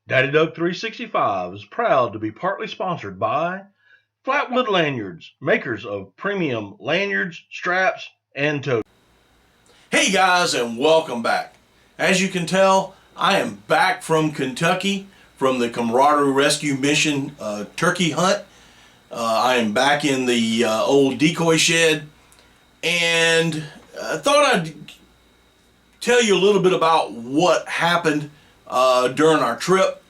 Daddy Doug 365 is proud to be partly sponsored by Flatwood Lanyards, makers of premium lanyards, straps, and totes. Hey guys, and welcome back. As you can tell, I am back from Kentucky from the Camaraderie Rescue Mission turkey hunt. I am back in the old decoy shed, and I thought I'd tell you a little bit about what happened during our trip.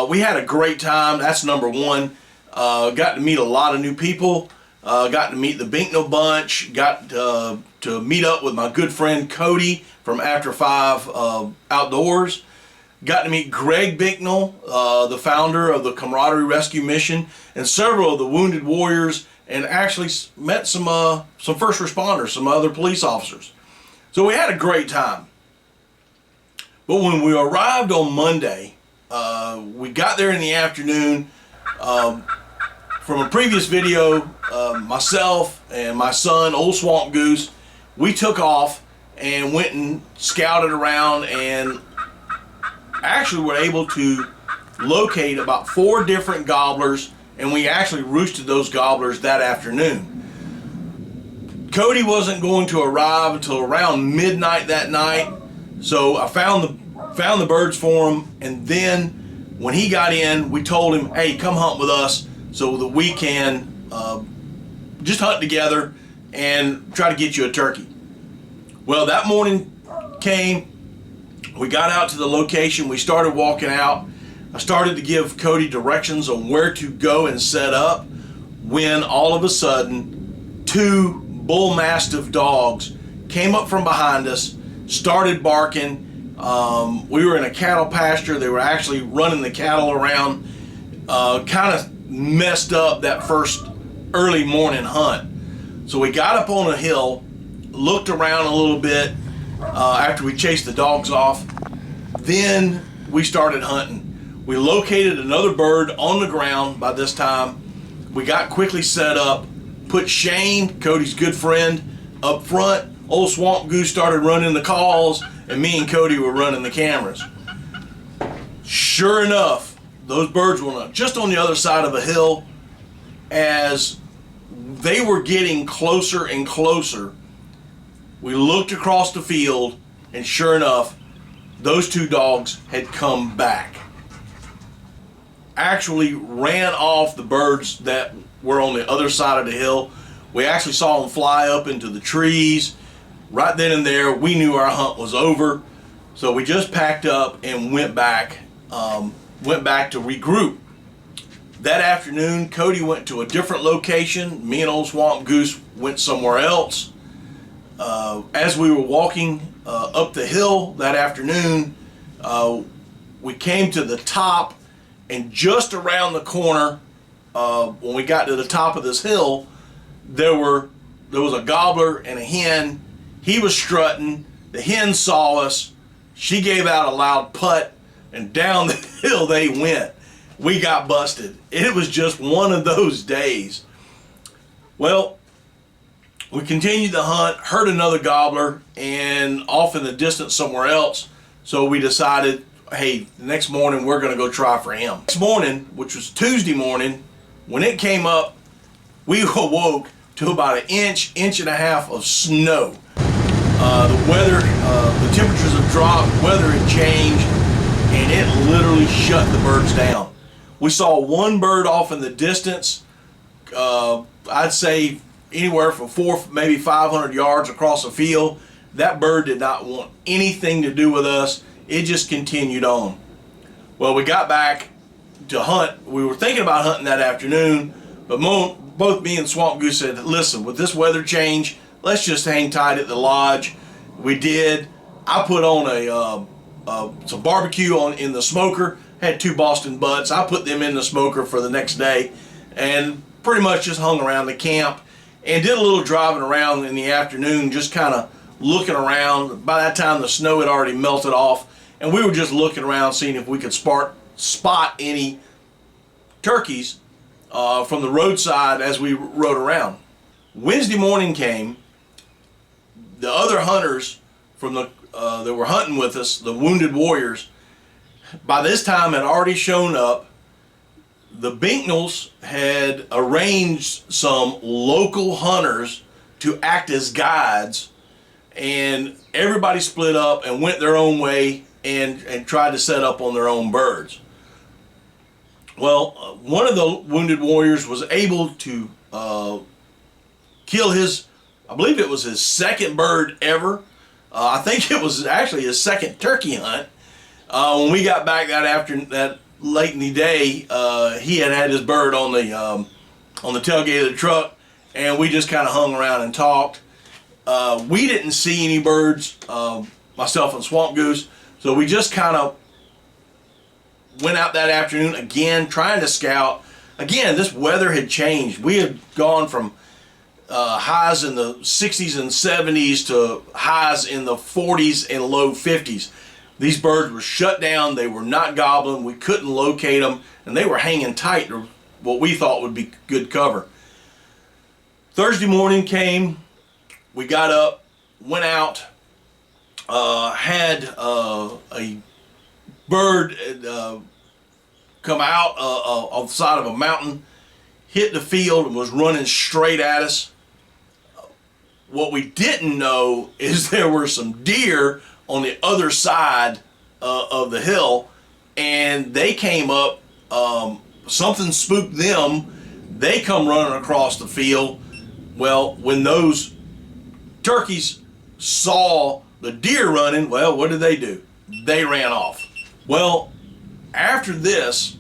We had a great time, that's number one. Got to meet a lot of new people, got to meet the Binkno bunch, got to meet up with my good friend Cody from After 5 Outdoors. Got to meet Greg Binkno, the founder of the Camaraderie Rescue Mission, and several of the wounded warriors, and actually met some first responders, some other police officers. So we had a great time. But when we arrived on Monday, we got there in the afternoon. From a previous video, myself and my son, Old Swamp Goose, we took off and went and scouted around and actually were able to locate about 4 different gobblers, and we actually roosted those gobblers that afternoon. Cody wasn't going to arrive until around midnight that night, so I found the birds for him, and then when he got in, we told him, hey, come hunt with us so that we can just hunt together and try to get you a turkey. Well, that morning came, we got out to the location, we started walking out. I started to give Cody directions on where to go and set up, when all of a sudden 2 bull mastiff dogs came up from behind us, started barking. We were in a cattle pasture. They were actually running the cattle around, kind of messed up that first early morning hunt. So we got up on a hill, looked around a little bit after we chased the dogs off. Then we started hunting. We located another bird on the ground by this time. We got quickly set up, put Shane, Cody's good friend, up front. Old Swamp Goose started running the calls, and me and Cody were running the cameras. Sure enough, those birds went up just on the other side of a hill. As they were getting closer and closer, we looked across the field, and sure enough, those 2 dogs had come back. Actually ran off the birds that were on the other side of the hill. We actually saw them fly up into the trees. Right then and there, we knew our hunt was over. So we just packed up and went back to regroup. That afternoon, Cody went to a different location. Me and Old Swamp Goose went somewhere else. As we were walking up the hill that afternoon, we came to the top, and just around the corner, when we got to the top of this hill, there was a gobbler and a hen. He was strutting. The hen saw us. She gave out a loud putt, and down the hill they went. We got busted. It was just one of those days. Well, we continued the hunt, heard another gobbler, and off in the distance somewhere else. So we decided, hey, the next morning we're going to go try for him. Next morning, which was Tuesday morning, when it came up, we awoke to about an inch and a half of snow. The weather, the temperatures have dropped, weather had changed, and it literally shut the birds down. We saw one bird off in the distance, I'd say anywhere from 400, maybe 500 yards across the field. That bird did not want anything to do with us. It just continued on. Well, we got back to hunt. We were thinking about hunting that afternoon, but both me and Swamp Goose said, listen, with this weather change, let's just hang tight at the lodge. We did. I put on some barbecue in the smoker. Had 2 Boston butts. I put them in the smoker for the next day, and pretty much just hung around the camp and did a little driving around in the afternoon, just kind of looking around. By that time, the snow had already melted off, and we were just looking around, seeing if we could spot any turkeys from the roadside as we rode around. Wednesday morning came. The other hunters from that were hunting with us, the wounded warriors, by this time had already shown up. The Binknells had arranged some local hunters to act as guides, and everybody split up and went their own way and tried to set up on their own birds. Well, one of the wounded warriors was able to kill his, I believe it was his second bird ever. I think it was actually his second turkey hunt. When we got back that late in the day, he had his bird on the tailgate of the truck, and we just kind of hung around and talked. We didn't see any birds, myself and Swamp Goose, so we just kind of went out that afternoon again, trying to scout. Again, this weather had changed. We had gone from highs in the 60s and 70s to highs in the 40s and low 50s. These birds were shut down. They were not gobbling. We couldn't locate them, and they were hanging tight to what we thought would be good cover. Thursday morning came. We got up, went out, had a bird come out on the side of a mountain, hit the field, and was running straight at us. What we didn't know is there were some deer on the other side of the hill, and they came up. Something spooked them. They come running across the field. Well, when those turkeys saw the deer running, well, what did they do? They ran off. Well, after this,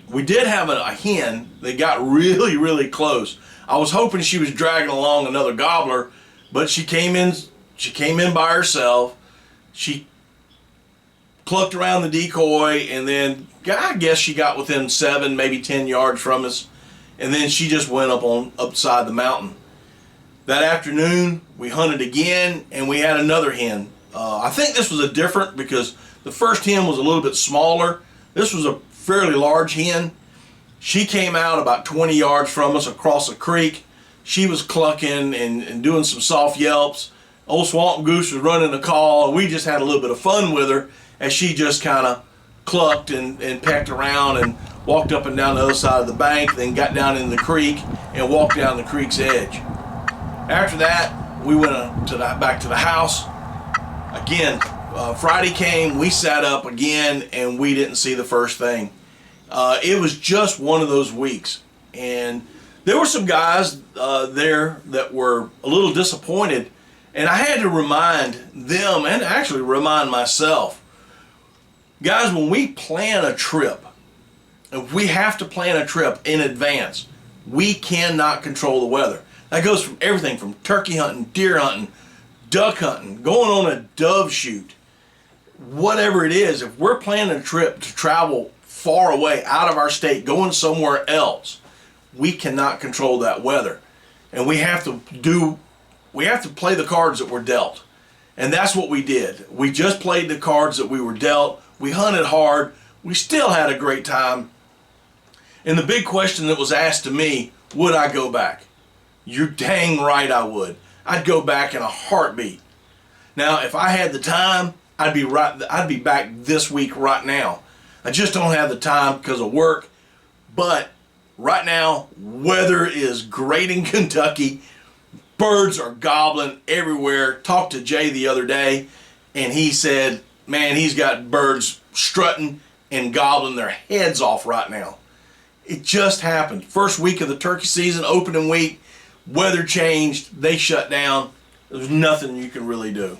we did have a hen that got really, really close. I was hoping she was dragging along another gobbler, but she came in by herself. She clucked around the decoy, and then I guess she got within 7, maybe 10 yards from us, and then she just went upside the mountain. That afternoon, we hunted again, and we had another hen. I think this was a different, because the first hen was a little bit smaller. This was a fairly large hen. She came out about 20 yards from us across a creek. She was clucking and doing some soft yelps. Old Swamp Goose was running a call, and we just had a little bit of fun with her as she just kind of clucked and pecked around and walked up and down the other side of the bank, then got down in the creek and walked down the creek's edge. After that, we went back to the house. Again, Friday came, we sat up again, and we didn't see the first thing. It was just one of those weeks, and there were some guys there that were a little disappointed, and I had to remind them, and actually remind myself, guys, when we plan a trip, if we have to plan a trip in advance, we cannot control the weather. That goes from everything from turkey hunting, deer hunting, duck hunting, going on a dove shoot, whatever it is. If we're planning a trip to travel far away out of our state, going somewhere else, we cannot control that weather, and we have to play the cards that we're dealt. And that's what we did. We just played the cards that we were dealt. We hunted hard. We still had a great time. And the big question that was asked to me, would I go back? You're dang right I would. I'd go back in a heartbeat. Now, if I had the time, I'd be back this week right now. I just don't have the time because of work. But right now, weather is great in Kentucky. Birds are gobbling everywhere. Talked to Jay the other day, and he said, man, he's got birds strutting and gobbling their heads off right now. It just happened. First week of the turkey season, opening week, weather changed, they shut down. There's nothing you can really do.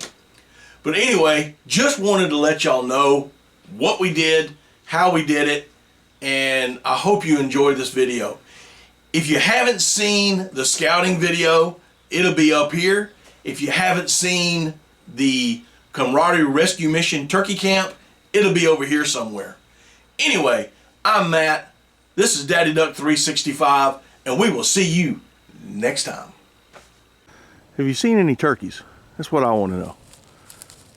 But anyway, just wanted to let y'all know what we did, how we did it, and I hope you enjoyed this video. If you haven't seen the scouting video, it'll be up here. If you haven't seen the Camaraderie Rescue Mission Turkey Camp, it'll be over here somewhere. Anyway, I'm Matt. This is Daddy Duck 365, and we will see you next time. Have you seen any turkeys? That's what I want to know.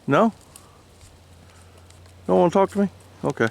No? Don't want to talk to me? Okay.